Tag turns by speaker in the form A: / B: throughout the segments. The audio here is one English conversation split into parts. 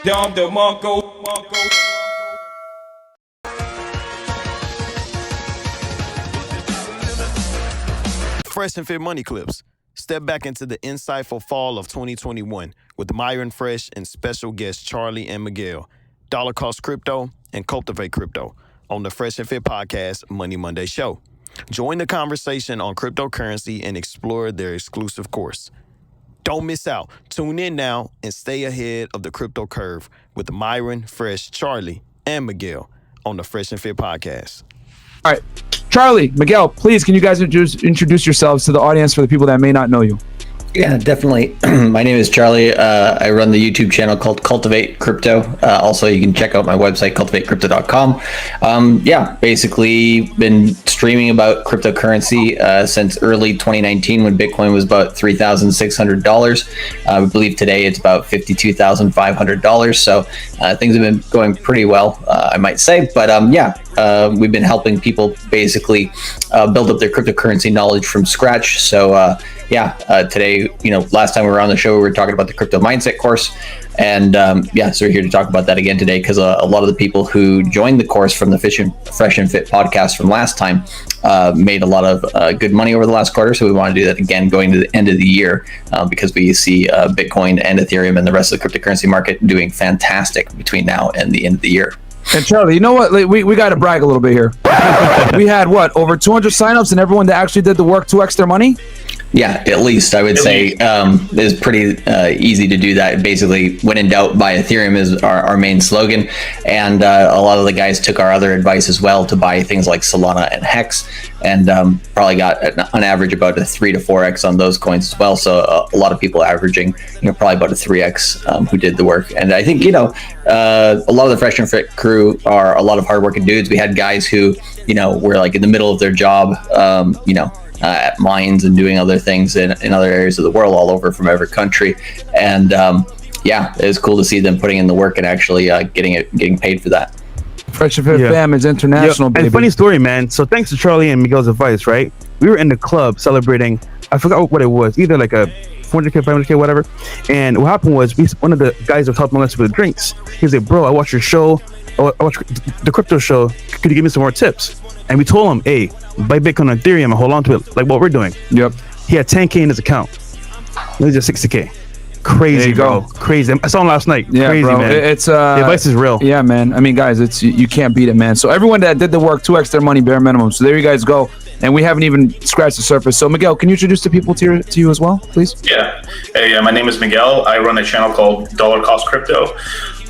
A: Dom DeMarco.
B: Fresh and Fit Money Clips. Step back into the insightful fall of 2021 with Myron Fresh and special guests Charlie and Miguel. Dollar Cost Crypto and Cultivate Crypto on the Fresh and Fit Podcast Money Monday Show. Join the conversation on cryptocurrency and explore their exclusive course. Don't miss out. Tune in now and stay ahead of the crypto curve with Myron, Fresh, Charlie, and Miguel on the Fresh and Fit Podcast.
C: All right, Charlie, Miguel, please, can you guys introduce yourselves to the audience for the people that may not know you?
D: Yeah, definitely. My name is Charlie. I run the YouTube channel called Cultivate Crypto. Also, you can check out my website, cultivatecrypto.com. Basically been streaming about cryptocurrency since early 2019 when Bitcoin was about $3,600. I believe today it's about $52,500. So things have been going pretty well, I might say. But we've been helping people basically build up their cryptocurrency knowledge from scratch. So today, last time we were on the show, we were talking about the crypto mindset course. And so we're here to talk about that again today because a lot of the people who joined the course from the Fresh and Fit podcast from last time made a lot of good money over the last quarter. So we want to do that again going to the end of the year because we see Bitcoin and Ethereum and the rest of the cryptocurrency market doing fantastic between now and the end of the year.
C: And Charlie, you know what? We got to brag a little bit here. We had over 200 signups, and everyone that actually did the work 2x their money?
D: Yeah, at least I would say it's pretty easy to do that. Basically, when in doubt, buy Ethereum is our main slogan. And a lot of the guys took our other advice as well to buy things like Solana and Hex, and probably got on average about a 3 to 4x on those coins as well. So a lot of people averaging, probably about a 3x who did the work. And I think, a lot of the Fresh and Fit crew are a lot of hardworking dudes. We had guys who, were like in the middle of their job, at mines and doing other things in other areas of the world, all over from every country. And it was cool to see them putting in the work and actually getting paid for that.
C: Fresh and Fit fam is international, baby.
E: And funny story, man. So thanks to Charlie and Miguel's advice, right? We were in the club celebrating, I forgot what it was, either like a 400K, 500K, whatever. And what happened was one of the guys was helping us with the drinks. He was like, bro, I watched your show. I watched the crypto show. Could you give me some more tips? And we told him, hey, buy Bitcoin and Ethereum and hold on to it, like what we're doing.
C: Yep.
E: He had 10K in his account. It was just 60K. Crazy, bro. Crazy. I saw him last night.
C: Yeah,
E: crazy,
C: bro.
E: man.
C: It's
E: the advice is real.
C: Yeah, man. I mean, guys, you can't beat it, man. So everyone that did the work, 2x their money, bare minimum. So there you guys go. And we haven't even scratched the surface. So Miguel, can you introduce the people to you as well, please?
F: Yeah. Hey, my name is Miguel. I run a channel called Dollar Cost Crypto.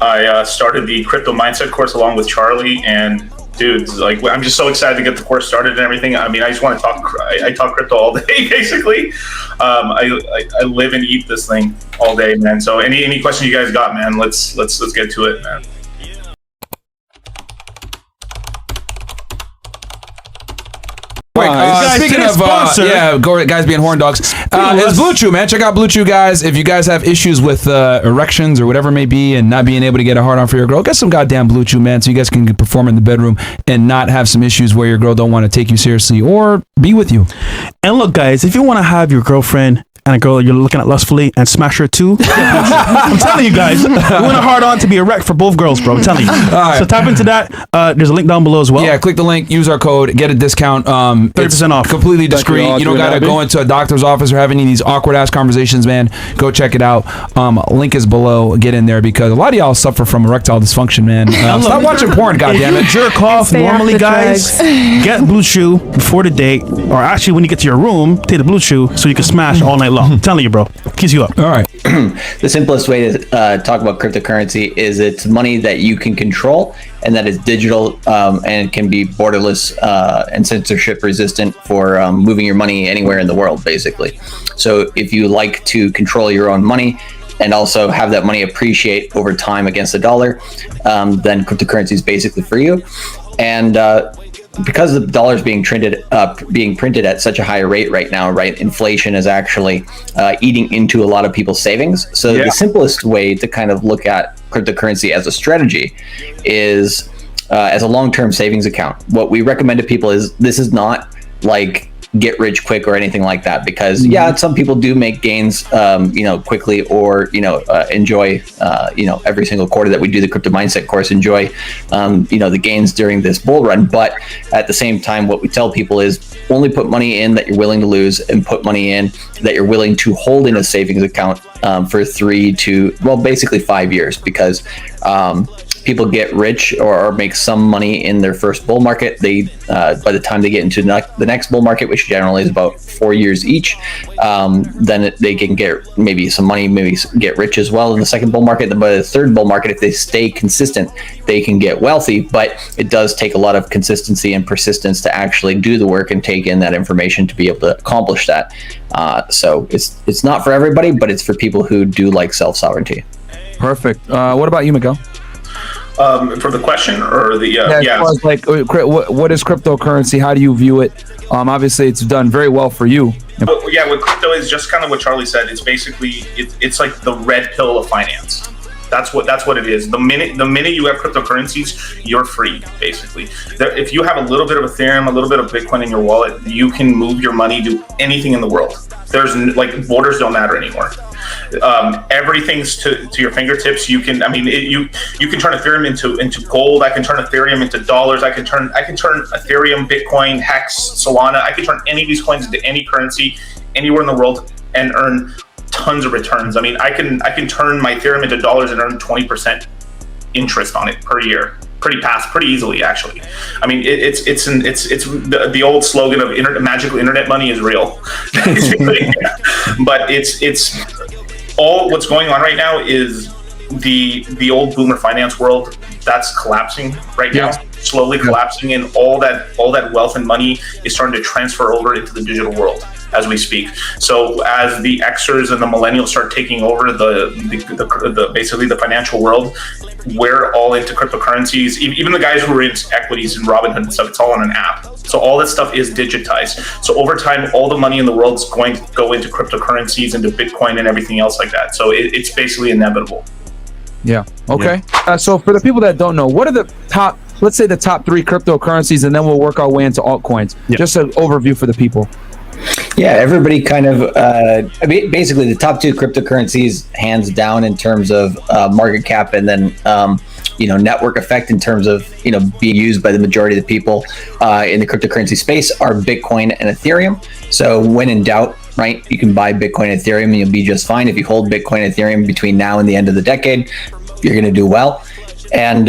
F: I started the crypto mindset course along with Charlie, and dudes, like, I'm just so excited to get the course started and everything. I mean, I just want to talk. I talk crypto all day, basically. I live and eat this thing all day, man. So any question you guys got, man, let's get to it, man.
G: Speaking of guys being horn dogs, it's Blue Chew, man. Check out Blue Chew, guys. If you guys have issues with erections or whatever it may be and not being able to get a hard on for your girl, get some goddamn Blue Chew, man, so you guys can perform in the bedroom and not have some issues where your girl don't want to take you seriously or be with you.
E: And look, guys, if you want to have your girlfriend and a girl that you're looking at lustfully and smash her too, I'm telling you guys, we want a hard on to be a wreck for both girls, bro. I'm telling you. Right. So tap into that. There's a link down below as well.
G: Yeah, click the link, use our code, get a discount.
E: 30% off.
G: Completely discreet. You don't gotta go into a doctor's office or have any of these awkward ass conversations, man. Go check it out. Link is below. Get in there because a lot of y'all suffer from erectile dysfunction, man. Stop watching porn, goddammit.
E: Jerk off normally, guys. Get Blue Chew before the date, or actually when you get to your room, take the Blue Chew so you can smash all night long. I'm telling you, bro. Keeps you up.
G: All right.
D: The simplest way to talk about cryptocurrency is it's money that you can control and that is digital and can be borderless and censorship resistant for moving your money anywhere in the world, basically. So if you like to control your own money and also have that money appreciate over time against the dollar, then cryptocurrency is basically for you. And because the dollar is being printed at such a high rate right now, right? Inflation is actually eating into a lot of people's savings. So the simplest way to kind of look at cryptocurrency as a strategy is as a long-term savings account. What we recommend to people is this is not like get rich quick or anything like that, because some people do make gains, quickly, or, enjoy, every single quarter that we do the crypto mindset course, enjoy, the gains during this bull run. But at the same time, what we tell people is only put money in that you're willing to lose, and put money in that you're willing to hold in a savings account for 3 to, basically 5 years, because people get rich or make some money in their first bull market. They by the time they get into the next bull market, which generally is about 4 years each, then they can get maybe some money, maybe get rich as well in the second bull market. Then by the third bull market, if they stay consistent, they can get wealthy. But it does take a lot of consistency and persistence to actually do the work and take in that information to be able to accomplish that. So it's not for everybody, but it's for people who do like self-sovereignty.
C: Perfect. What about you, Miguel?
F: For the question, or the
C: As far as, like, what is cryptocurrency? How do you view it? Obviously, it's done very well for you.
F: With crypto is just kind of what Charlie said. It's basically it's like the red pill of finance. That's what it is. The minute you have cryptocurrencies, you're free, basically. If you have a little bit of Ethereum, a little bit of Bitcoin in your wallet, you can move your money, do anything in the world. There's borders don't matter anymore. Everything's to your fingertips. You can you can turn Ethereum into gold. I can turn Ethereum into dollars. I can turn Ethereum, Bitcoin, Hex, Solana. I can turn any of these coins into any currency anywhere in the world and earn tons of returns. I can turn my Ethereum into dollars and earn 20% interest on it per year. Pretty easily, actually. It's the old slogan of magical internet money is real. But it's all what's going on right now is the old boomer finance world that's collapsing right now, slowly collapsing, and all that wealth and money is starting to transfer over into the digital world as we speak. So as the Xers and the millennials start taking over the basically the financial world, we're all into cryptocurrencies. Even the guys who are into equities and Robinhood and stuff, it's all on an app. So all that stuff is digitized. So over time, all the money in the world is going to go into cryptocurrencies, into Bitcoin and everything else like that. So it's basically inevitable.
C: Yeah. Okay. So for the people that don't know, what are the top, let's say the top 3 cryptocurrencies, and then we'll work our way into altcoins. Just an overview for the people.
D: Yeah, everybody kind of basically the top 2 cryptocurrencies, hands down, in terms of market cap, and then network effect in terms of being used by the majority of the people in the cryptocurrency space, are Bitcoin and Ethereum. So when in doubt, right, you can buy Bitcoin and Ethereum and you'll be just fine. If you hold Bitcoin and Ethereum between now and the end of the decade, you're going to do well. And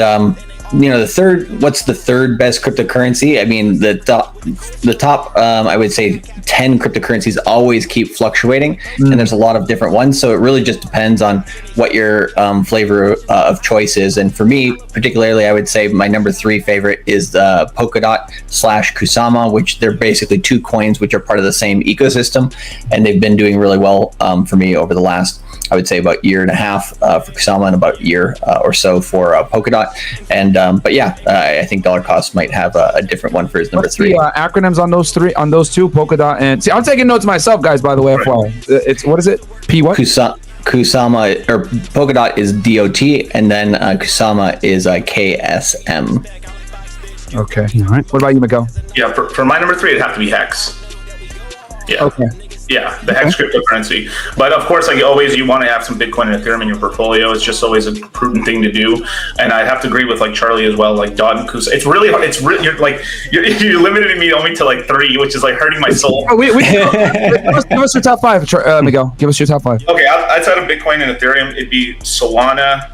D: what's the third best cryptocurrency? The top I would say 10 cryptocurrencies always keep fluctuating, and there's a lot of different ones. So it really just depends on what your flavor of choice is. And for me, particularly, I would say my number 3 favorite is the Polkadot / Kusama, which they're basically 2 coins which are part of the same ecosystem, and they've been doing really well for me over the last, I would say, about year and a half for Kusama, and about a year or so for Polkadot. And I think Dollar Cost might have a different one for his number 3.
C: Acronyms on those 2, Polkadot and I'm taking notes myself, guys. By the way, FYI, it's what is it? P what?
D: Kusama, or Polkadot is DOT, and then Kusama is KSM.
C: Okay. All right. What about you, Miguel?
F: Yeah, for my number 3, it'd have to be Hex. Yeah.
C: Okay.
F: Yeah, the Hex cryptocurrency. But of course, like always, you want to have some Bitcoin and Ethereum in your portfolio. It's just always a prudent thing to do. And I have to agree with Charlie as well. Like Dot and Kus, it's really hard. You're limiting me only to 3, which is hurting my soul.
C: Give us your top 5, Miguel. Give us your top 5.
F: Okay, outside of Bitcoin and Ethereum, it'd be Solana,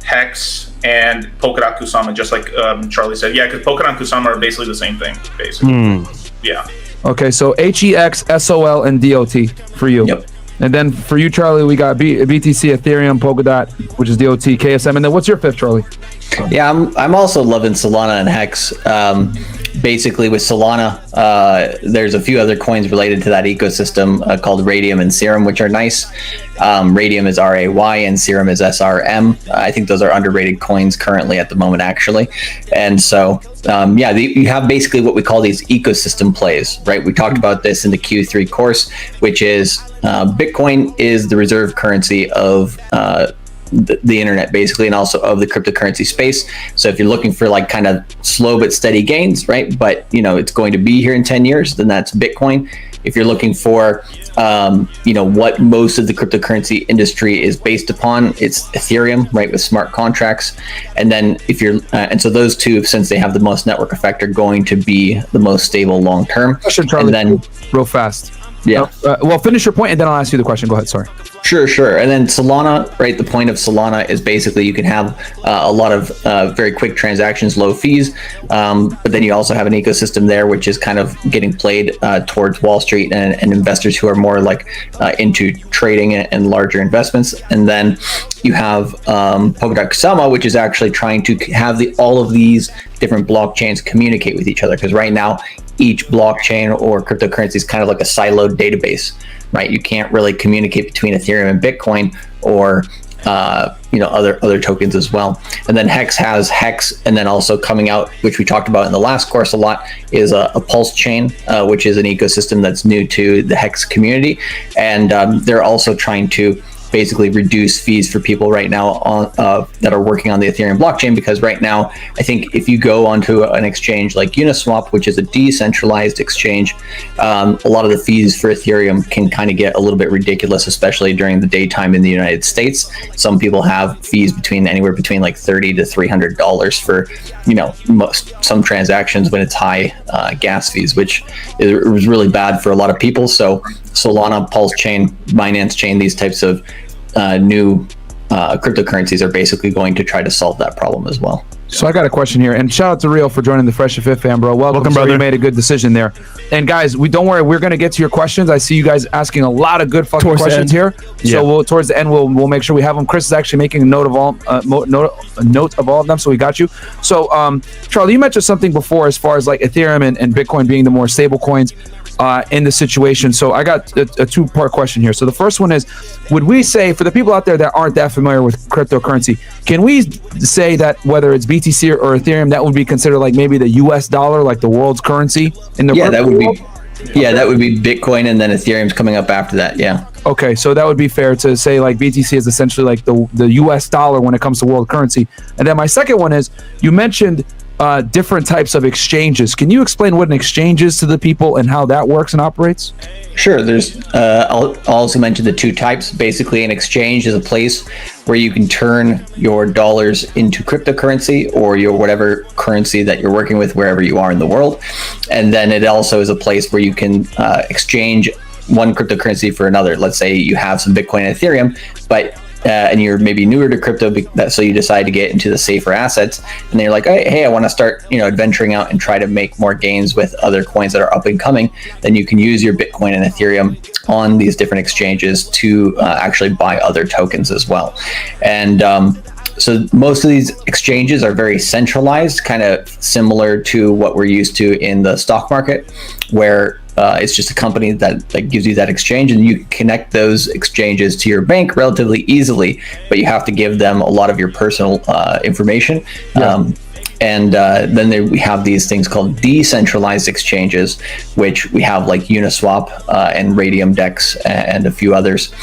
F: Hex, and Polkadot Kusama, just like Charlie said. Yeah, because Polkadot and Kusama are basically the same thing, basically. Yeah.
C: Okay, so HEX, SOL, and DOT for you.
D: Yep.
C: And then for you, Charlie, we got BTC, Ethereum, Polkadot, which is DOT, KSM. And then what's your 5th, Charlie?
D: Yeah, I'm also loving Solana and Hex. Basically, with Solana, there's a few other coins related to that ecosystem called Radium and Serum, which are nice. Radium is RAY and Serum is SRM. I think those are underrated coins currently at the moment, actually. And so, you have basically what we call these ecosystem plays, right? We talked about this in the Q3 course, which is Bitcoin is the reserve currency of the internet basically, and also of the cryptocurrency space. So if you're looking for like kind of slow but steady gains, right, but it's going to be here in 10 years, then that's Bitcoin. If you're looking for what most of the cryptocurrency industry is based upon, it's Ethereum, right, with smart contracts. And then if you're and so those two, since they have the most network effect, are going to be the most stable long term.
C: Question, Charlie, and then real fast.
D: Yeah.
C: Well, finish your point, and then I'll ask you the question. Go ahead. Sorry.
D: Sure. And then Solana, right? The point of Solana is basically you can have a lot of very quick transactions, low fees, but then you also have an ecosystem there, which is kind of getting played towards Wall Street and investors who are more like into trading and larger investments. And then you have Polkadot Kusama, which is actually trying to have all of these different blockchains communicate with each other, because right now each blockchain or cryptocurrency is kind of like a siloed database, right? You can't really communicate between Ethereum and Bitcoin or other tokens as well. And then Hex has Hex, and then also coming out, which we talked about in the last course a lot, is a Pulse chain, which is an ecosystem that's new to the Hex community, and they're also trying to basically reduce fees for people right now that are working on the Ethereum blockchain, because right now I think if you go onto an exchange like Uniswap, which is a decentralized exchange, a lot of the fees for Ethereum can kind of get a little bit ridiculous, especially during the daytime in the United States. Some people have fees anywhere between like $30 to $300 for some transactions when it's high gas fees, which is really bad for a lot of people. So Solana, Pulse chain, Binance chain, these types of new cryptocurrencies are basically going to try to solve that problem as well.
C: So I got a question here, and shout out to Rio for joining the FreshandFit fam, bro. Welcome, brother. You made a good decision there. And guys, don't worry, we're gonna get to your questions. I see you guys asking a lot of good fucking questions here. Yeah. So towards the end, we'll make sure we have them. Chris is actually making a note of all of them, so we got you. So Charlie, you mentioned something before as far as like Ethereum and Bitcoin being the more stable coins in the situation. So I got a two-part question here. So the first one is, would we say, for the people out there that aren't that familiar with cryptocurrency, can we say that whether it's BTC or Ethereum, that would be considered like maybe the US dollar, like the world's currency in the
D: that would be that would be Bitcoin, and then Ethereum's coming up after that. Yeah.
C: Okay, so that would be fair to say like BTC is essentially like the US dollar when it comes to world currency. And then my second one is, you mentioned different types of exchanges. Can you explain what an exchange is to the people and how that works and operates?
D: Sure. There's I'll also mention the two types. Basically, an exchange is a place where you can turn your dollars into cryptocurrency or your whatever currency that you're working with wherever you are in the world. And then it also is a place where you can exchange one cryptocurrency for another. Let's say you have some Bitcoin and Ethereum, but and you're maybe newer to crypto, so you decide to get into the safer assets, and then you're like, hey, I want to start, adventuring out and try to make more gains with other coins that are up and coming. Then you can use your Bitcoin and Ethereum on these different exchanges to actually buy other tokens as well. And so most of these exchanges are very centralized, kind of similar to what we're used to in the stock market, where it's just a company that gives you that exchange, and you connect those exchanges to your bank relatively easily, but you have to give them a lot of your personal information. Yeah. Then we have these things called decentralized exchanges, which we have like Uniswap and Radium Dex and a few others,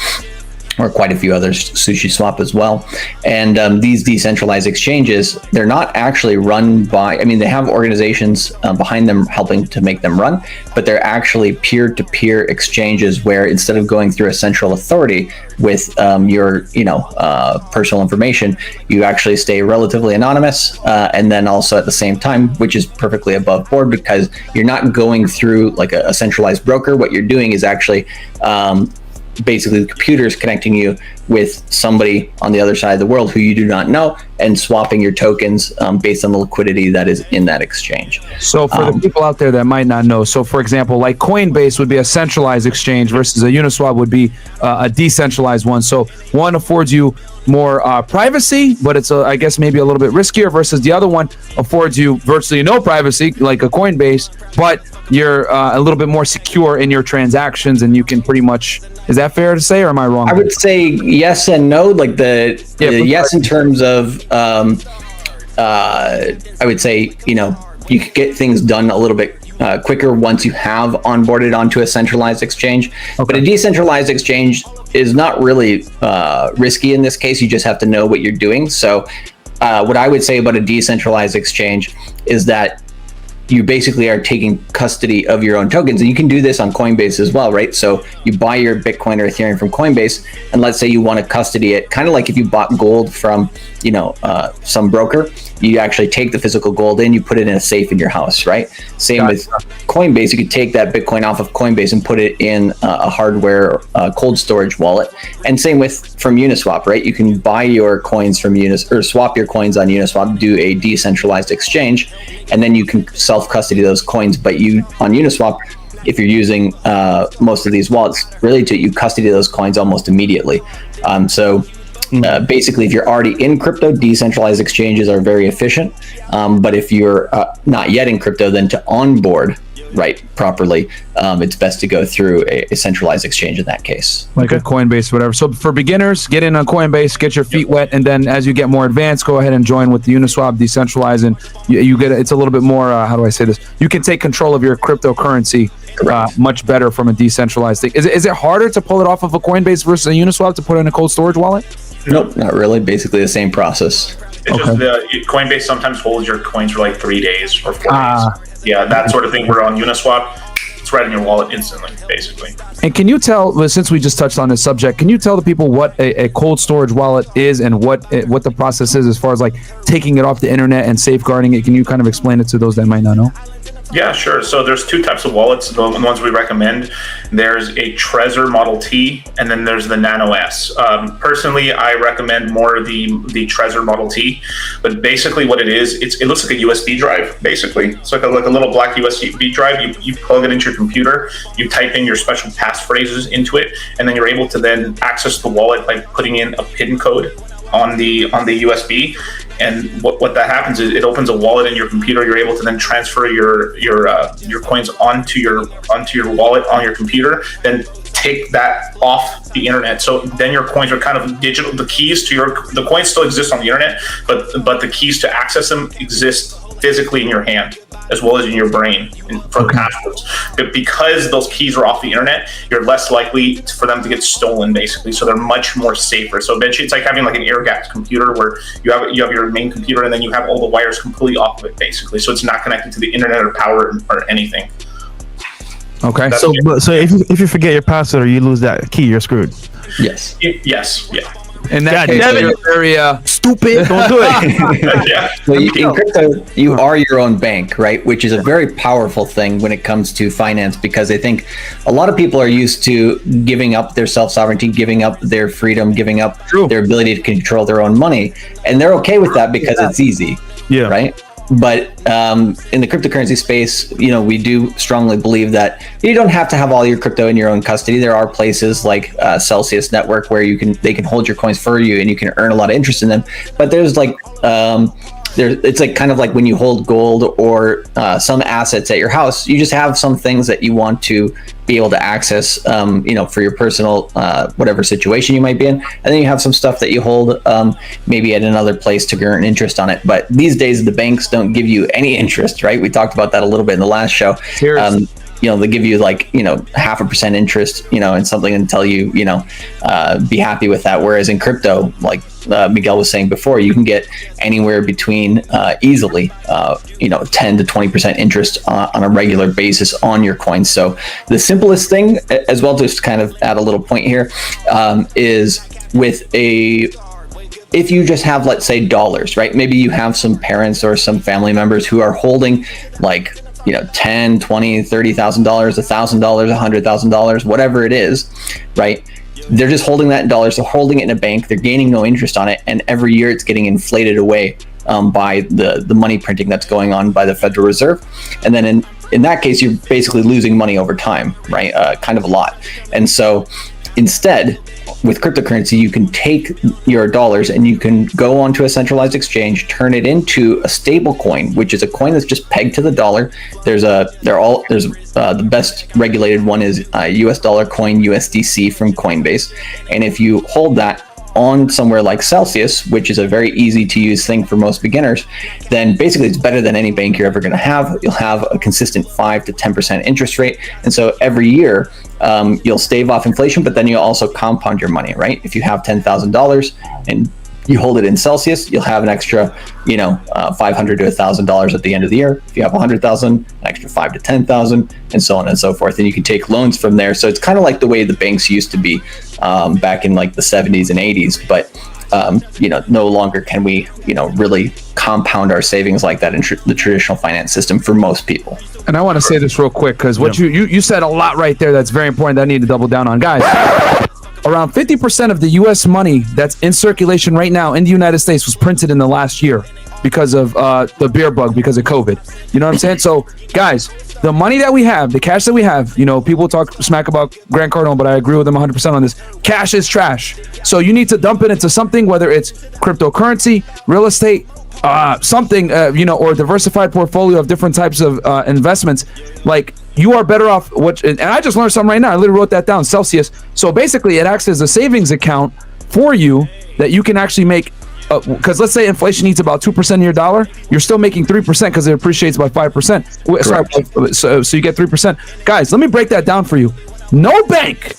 D: or quite a few others, SushiSwap as well. And these decentralized exchanges, they're not actually run by, they have organizations behind them helping to make them run, but they're actually peer-to-peer exchanges where instead of going through a central authority with your personal information, you actually stay relatively anonymous, and then also at the same time, which is perfectly above board, because you're not going through like a centralized broker. What you're doing is actually basically the computer is connecting you with somebody on the other side of the world who you do not know, and swapping your tokens based on the liquidity that is in that exchange.
C: So for the people out there that might not know, so for example, like Coinbase would be a centralized exchange versus a Uniswap would be a decentralized one. So one affords you more privacy, but it's I guess maybe a little bit riskier, versus the other one affords you virtually no privacy, like a Coinbase, but you're a little bit more secure in your transactions, and you can pretty much, is that fair to say, or am I wrong?
D: I would say yes and no. Like the yes in terms of I would say you could get things done a little bit quicker once you have onboarded onto a centralized exchange. Okay. But a decentralized exchange is not really risky in this case. You just have to know what you're doing. So what I would say about a decentralized exchange is that you basically are taking custody of your own tokens, and you can do this on Coinbase as well, right? So you buy your Bitcoin or Ethereum from Coinbase, and let's say you want to custody it, kind of like if you bought gold from, some broker. You actually take the physical gold in, you put it in a safe in your house, right? Same with Coinbase. You could take that Bitcoin off of Coinbase and put it in a hardware cold storage wallet. And same from Uniswap, right? You can buy your coins from or swap your coins on Uniswap, do a decentralized exchange, and then you can self-custody those coins. But on Uniswap, if you're using most of these wallets, really you custody those coins almost immediately. Basically, if you're already in crypto, decentralized exchanges are very efficient. But if you're not yet in crypto, then to onboard properly, it's best to go through a centralized exchange in that case.
C: Like a Coinbase, whatever. So for beginners, get in on Coinbase, get your feet wet, and then as you get more advanced, go ahead and join with the Uniswap, decentralize, and you get it's a little bit more. How do I say this? You can take control of your cryptocurrency much better from a decentralized thing. Is it harder to pull it off of a Coinbase versus a Uniswap to put it in a cold storage wallet?
D: Nope, not really. Basically the same process.
F: It's just Coinbase sometimes holds your coins for like 3 days or 4 days. Yeah, that sort of thing. We're on Uniswap. It's right in your wallet instantly, basically.
C: And can you tell, since we just touched on this subject, can you tell the people what a cold storage wallet is and what the process is as far as like taking it off the internet and safeguarding it? Can you kind of explain it to those that might not know?
F: Yeah, sure. So there's two types of wallets, the ones we recommend. There's a Trezor Model T, and then there's the Nano S. Personally, I recommend more the Trezor Model T, but basically what it is, it looks like a USB drive, basically. It's like a little black USB drive. You plug it into your computer, you type in your special passphrases into it, and then you're able to then access the wallet by putting in a PIN code on the USB. And what that happens is it opens a wallet in your computer. You're able to then transfer your coins onto your wallet on your computer, then take that off the internet. So then your coins are kind of digital. The keys to the coins still exist on the internet, but the keys to access them exist physically in your hand as well as in your brain for the passwords. But because those keys are off the internet, you're less likely for them to get stolen, basically. So they're much more safer. So eventually it's like having like an air-gapped computer where you have your main computer and then you have all the wires completely off of it, basically. So it's not connected to the internet or power or anything.
C: Okay.
E: So if you forget your password or you lose that key, you're screwed.
D: Yes.
F: Yes. Yeah.
C: In that case, you're very stupid.
E: Don't do it.
F: Yeah.
D: So in crypto, you are your own bank, right? Which is a very powerful thing when it comes to finance, because I think a lot of people are used to giving up their self-sovereignty, giving up their freedom, giving up their ability to control their own money. And they're okay with that because it's easy, right? But in the cryptocurrency space, we do strongly believe that you don't have to have all your crypto in your own custody. There are places like Celsius Network where they can hold your coins for you and you can earn a lot of interest in them. But there's like it's like kind of like when you hold gold or some assets at your house, you just have some things that you want to be able to access, for your personal whatever situation you might be in, and then you have some stuff that you hold maybe at another place to earn interest on it. But these days the banks don't give you any interest, right? We talked about that a little bit in the last show. They give you like 0.5% interest, in something and tell you, be happy with that. Whereas in crypto, like Miguel was saying before, you can get anywhere between easily 10 to 20% interest on a regular basis on your coins. So the simplest thing, as well, just to kind of add a little point here, is if you just have, let's say, dollars, right? Maybe you have some parents or some family members who are holding like $10,000, $20,000, $30,000, $1,000, $100,000, whatever it is, right? They're just holding that in dollars. They're holding it in a bank. They're gaining no interest on it, and every year it's getting inflated away by the money printing that's going on by the Federal Reserve. And then in that case, you're basically losing money over time, right? Kind of a lot. And so instead, with cryptocurrency, you can take your dollars and you can go onto a centralized exchange, turn it into a stable coin, which is a coin that's just pegged to the dollar. The best regulated one is US dollar coin, USDC from Coinbase. And if you hold that on somewhere like Celsius, which is a very easy to use thing for most beginners, then basically it's better than any bank you're ever going to have. You'll have a consistent 5 to 10% interest rate. And so every year you'll stave off inflation, but then you'll also compound your money, right? If you have $10,000 and you hold it in Celsius, you'll have an extra, $500 to $1,000 at the end of the year. If you have 100,000, an extra 5 to 10,000, and so on and so forth. And you can take loans from there. So it's kind of like the way the banks used to be back in like the 70s and 80s. But no longer can we, really compound our savings like that in the traditional finance system for most people.
C: And I want to say this real quick because what you said a lot right there that's very important that I need to double down on, guys. Around 50% of the U.S. money that's in circulation right now in the United States was printed in the last year because of the beer bug, because of COVID. You know what I'm saying? So, guys, the money that we have, the cash that we have, people talk smack about Grant Cardone, but I agree with them 100% on this. Cash is trash. So you need to dump it into something, whether it's cryptocurrency, real estate, something, or a diversified portfolio of different types of investments. Like, you are better off, and I just learned something right now. I literally wrote that down, Celsius. So basically, it acts as a savings account for you that you can actually make, because let's say inflation eats about 2% of your dollar, you're still making 3% because it appreciates by 5%. Sorry, so you get 3%. Guys, let me break that down for you. No bank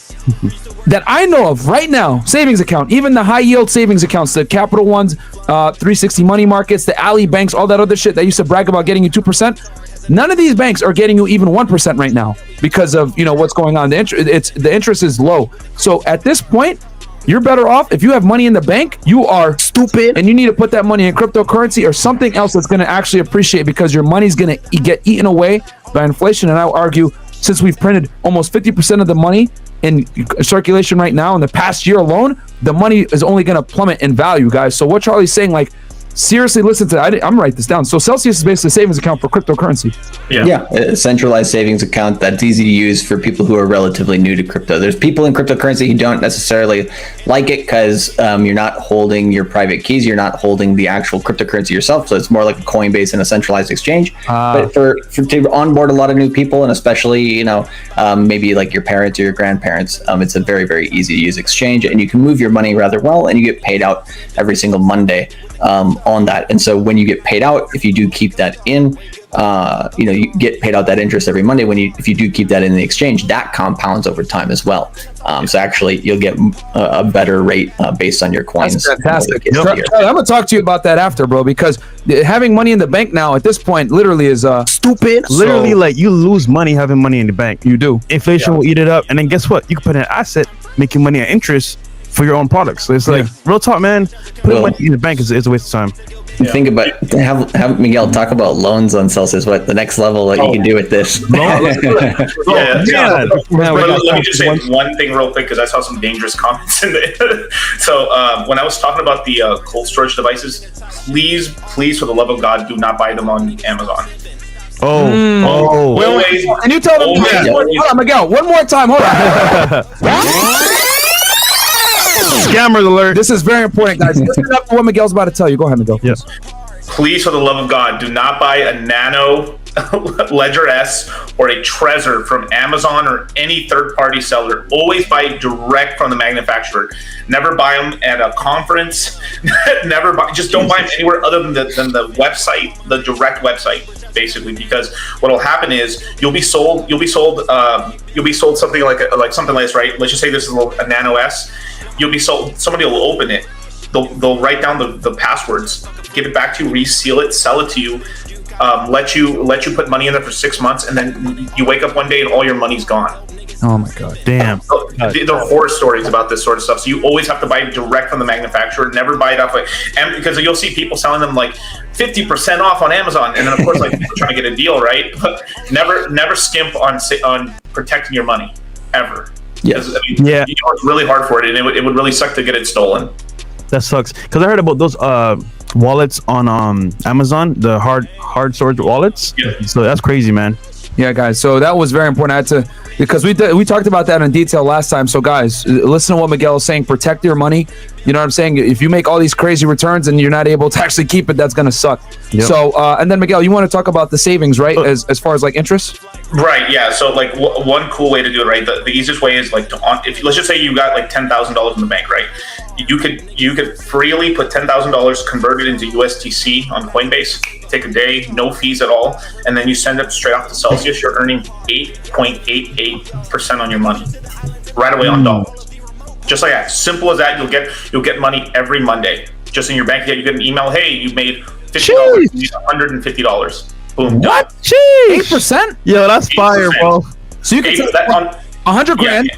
C: that I know of right now, savings account, even the high yield savings accounts, the Capital Ones, 360 money markets, the Alley banks, all that other shit that used to brag about getting you 2%. None of these banks are getting you even 1% right now because of what's going on. The interest is low. So at this point, you're better off if you have money in the bank. You are stupid, and you need to put that money in cryptocurrency or something else that's going to actually appreciate, because your money's going to get eaten away by inflation. And I would argue, since we've printed almost 50% of the money in circulation right now in the past year alone, the money is only going to plummet in value, guys. So what Charlie's saying, like, seriously, listen to that. I'm write this down. So Celsius is basically a savings account for cryptocurrency.
D: Yeah, a centralized savings account that's easy to use for people who are relatively new to crypto. There's people in cryptocurrency who don't necessarily like it because you're not holding your private keys. You're not holding the actual cryptocurrency yourself. So it's more like a Coinbase and a centralized exchange. But for to onboard a lot of new people, and especially maybe like your parents or your grandparents, it's a very, very easy to use exchange, and you can move your money rather well, and you get paid out every single Monday on that. And so when you get paid out, if you do keep that in, you get paid out that interest every Monday. If you do keep that in the exchange, that compounds over time as well. So actually, you'll get a better rate based on your coins.
C: That's fantastic. Charlie, I'm gonna talk to you about that after, bro, because having money in the bank now at this point literally is stupid.
E: Literally, like, you lose money having money in the bank.
C: You do.
E: Inflation will eat it up, and then guess what? You can put in an asset, making money at interest for your own products. So it's like, real talk, man. Putting money in the bank is a waste of time.
D: Think about have Miguel talk about loans on Celsius. What the next level that you can do with this?
F: Let me just say one thing real quick, because I saw some dangerous comments in there. So when I was talking about the cold storage devices, please, for the love of God, do not buy them on Amazon.
C: Wait. And you tell them, hold on, Miguel, one more time. Hold on.
E: Scammers alert.
C: This is very important, guys. Listen up to what Miguel's about to tell you. Go ahead, Miguel.
E: Yes.
F: Please, for the love of God, do not buy a Nano Ledger S or a Trezor from Amazon or any third-party seller. Always buy direct from the manufacturer. Never buy them at a conference. Just don't buy them anywhere other than the website, the direct website, basically. Because what will happen is you'll be sold something like something like this, right? Let's just say this is a Nano S. You'll be sold. Somebody will open it. They'll write down the passwords, give it back to you, reseal it, sell it to you, let you put money in there for 6 months, and then you wake up one day and all your money's gone.
C: Oh my God!
E: Damn.
F: There are horror stories about this sort of stuff. So you always have to buy it direct from the manufacturer. Never buy it off and because you'll see people selling them like 50% off on Amazon, and then of course like people trying to get a deal, right? But never skimp on protecting your money ever.
D: Yes.
F: You work really hard for it, and it would really suck to get it stolen.
E: That sucks. Because I heard about those wallets on Amazon, the hard storage wallets.
F: Yeah.
E: So that's crazy, man.
C: Yeah, guys. So that was very important. I had to, because we talked about that in detail last time. So guys, listen to what Miguel is saying. Protect your money. You know what I'm saying? If you make all these crazy returns and you're not able to actually keep it, that's gonna suck. Yep. So and then Miguel, you want to talk about the savings, right? As far as like interest.
F: Right. Yeah. So like one cool way to do it, right? The easiest way is like if let's just say you got like $10,000 in the bank, right? You could freely put $10,000 converted into USDC on Coinbase. Take a day, no fees at all, and then you send it straight off to Celsius. You're earning 8.88% on your money right away on dollars. Just like that, simple as that. You'll get money every Monday just in your bank account. You get an email, hey, you made $50, you need $150. Boom.
C: What?
F: Done.
C: Jeez. 8%?
E: Yo, that's 8%. Fire, bro.
C: So you can take 100 grand,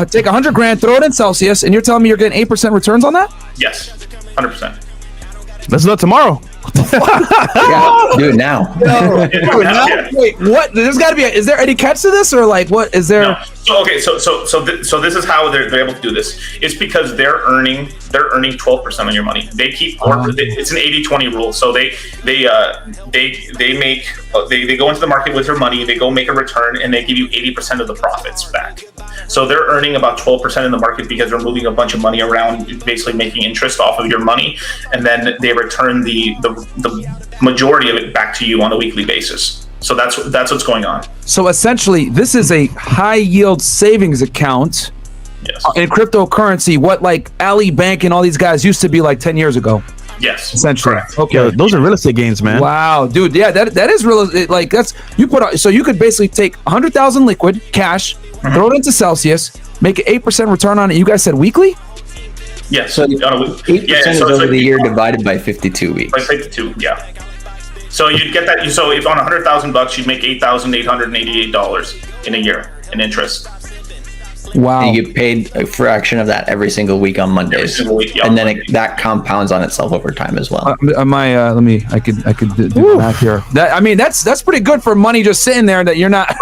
C: take 100 grand, throw it in Celsius, and you're telling me you're getting 8% returns on that?
F: Yes, 100%.
E: Let's do it tomorrow.
D: Yeah, do it now.
C: No, do it now? Wait, what? There's got to be. Is there any catch to this, or like what is there?
F: No. So okay, so this is how they're able to do this. It's because they're earning 12% on your money. They keep it's an 80-20 rule. So they go into the market with their money. They go make a return, and they give you 80% of the profits back. So they're earning about 12% in the market because they're moving a bunch of money around, basically making interest off of your money, and then they return the majority of it back to you on a weekly basis. So that's what's going on.
C: So essentially, this is a high yield savings account in cryptocurrency. What like Ali Bank and all these guys used to be like 10 years ago.
F: Yes,
C: essentially.
F: Correct.
C: Okay,
E: yo, those are real estate gains, man.
C: Wow, dude. Yeah, that is real. Like that's you put. So you could basically take 100,000 liquid cash, throw it into Celsius, make an 8% return on it. You guys said weekly?
F: Yes.
D: So 8% is over the year divided by 52 weeks.
F: By 52, yeah. So you'd get that. So if on $100,000, you'd make $8,888 in a year in interest.
C: Wow.
D: You get paid a fraction of that every single week on Mondays.
F: Every single week, yeah,
D: and then that compounds on itself over time as well.
C: I could do the math here. That's pretty good for money just sitting there that you're not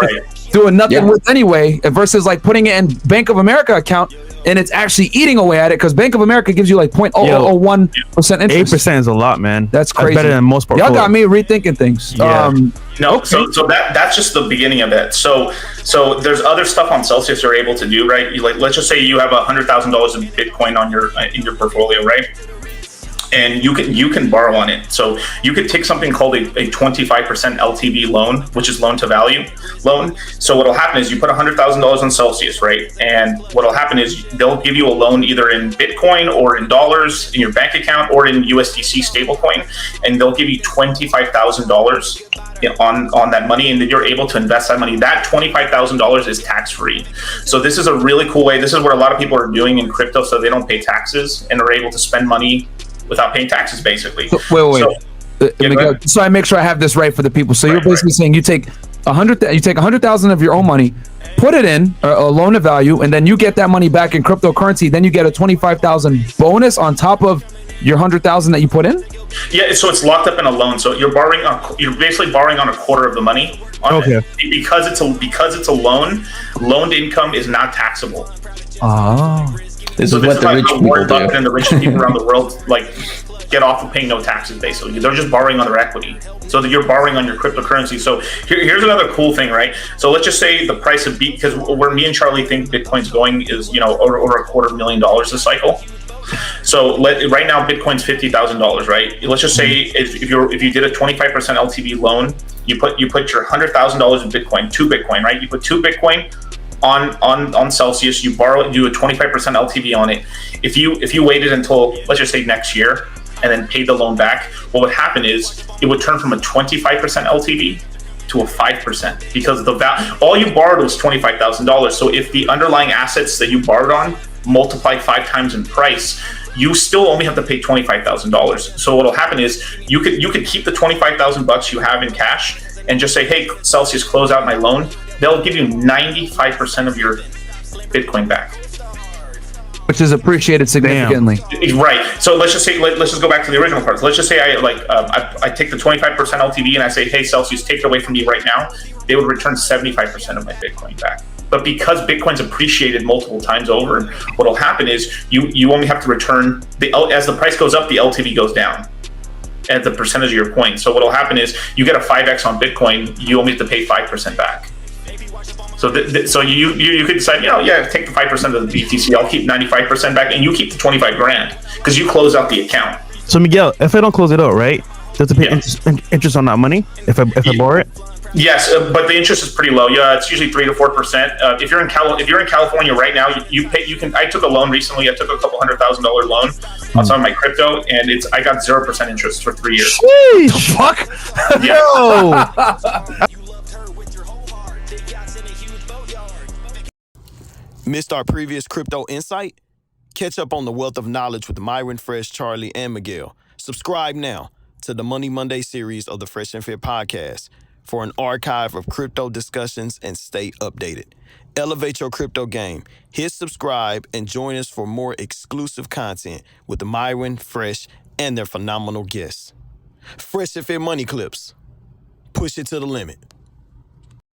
C: doing nothing with anyway, versus like putting it in Bank of America account and it's actually eating away at it, because Bank of America gives you like 0.0001% interest.
E: 8% is a lot, man.
C: That's crazy.
E: That's better than most portfolios.
C: Y'all got me rethinking things.
E: Yeah.
F: No, okay. so that's just the beginning of it. So there's other stuff on Celsius you're able to do, right? Like, let's just say you have $100,000 in Bitcoin on in your portfolio, right? And you can borrow on it. So you could take something called a 25% LTV loan, which is loan to value loan. So what'll happen is you put $100,000 on Celsius, right? And what'll happen is they'll give you a loan either in Bitcoin or in dollars in your bank account or in USDC stablecoin, and they'll give you $25,000 on that money, and then you're able to invest that money. That $25,000 is tax free. So this is a really cool way. This is what a lot of people are doing in crypto, so they don't pay taxes and are able to spend money without paying taxes, basically.
C: Wait. So I make sure I have this right for the people. So you're basically saying you take 100,000 of your own money, put it in a loan to value, and then you get that money back in cryptocurrency. Then you get a 25,000 bonus on top of your 100,000 that you put in.
F: Yeah, so it's locked up in a loan. So you're basically borrowing on a quarter of the money. Because it's a loan. Loaned income is not taxable.
C: Oh.
D: This is what the rich people do.
F: And the rich people around the world get off of paying no taxes. Basically, they're just borrowing on their equity. So that you're borrowing on your cryptocurrency. So here's another cool thing, right? So let's just say the price of because where me and Charlie think Bitcoin's going is over $250,000 this cycle. So right now Bitcoin's $50,000, right? Let's just say if you did a 25% LTV loan, you put your $100,000 in Bitcoin, 2 Bitcoin, right? You put 2 Bitcoin on Celsius, you borrow it, do a 25% LTV on it. If you waited until, let's just say, next year and then paid the loan back, what would happen is it would turn from a 25% LTV to a 5%, because all you borrowed was $25,000. So if the underlying assets that you borrowed on multiplied 5 times in price, you still only have to pay $25,000. So what'll happen is you could keep the $25,000 you have in cash and just say, hey, Celsius, close out my loan. They'll give you 95% of your Bitcoin back,
C: which is appreciated significantly.
F: Damn. Right. So let's just go back to the original part. So let's just say I take the 25% LTV and I say, hey, Celsius, take it away from me right now. They would return 75% of my Bitcoin back. But because Bitcoin's appreciated multiple times over, what'll happen is you only have to return as the price goes up, the LTV goes down. as a percentage of your coin. So what'll happen is you get a 5x on Bitcoin, you only have to pay 5% back. So you could decide, take the 5% of the BTC, I'll keep 95% back, and you keep the 25 grand because you close out the account.
E: So Miguel, if I don't close it out, right? Does it pay interest on that money if I borrow it?
F: Yes, but the interest is pretty low. Yeah, it's usually 3 to 4%. If you're in California right now, you pay. You can. I took a loan recently. I took a couple $100,000 loan on some of my crypto, and I got 0% interest for 3 years.
E: Sheesh.
G: Fuck.
F: Yeah.
B: Missed our previous crypto insight? Catch up on the wealth of knowledge with Myron, Fresh, Charlie, and Miguel. Subscribe now to the Money Monday series of the Fresh and Fit podcast for an archive of crypto discussions and stay updated. Elevate your crypto game. Hit subscribe and join us for more exclusive content with Myron, Fresh, and their phenomenal guests. Fresh and Fit Money Clips. Push it to the limit.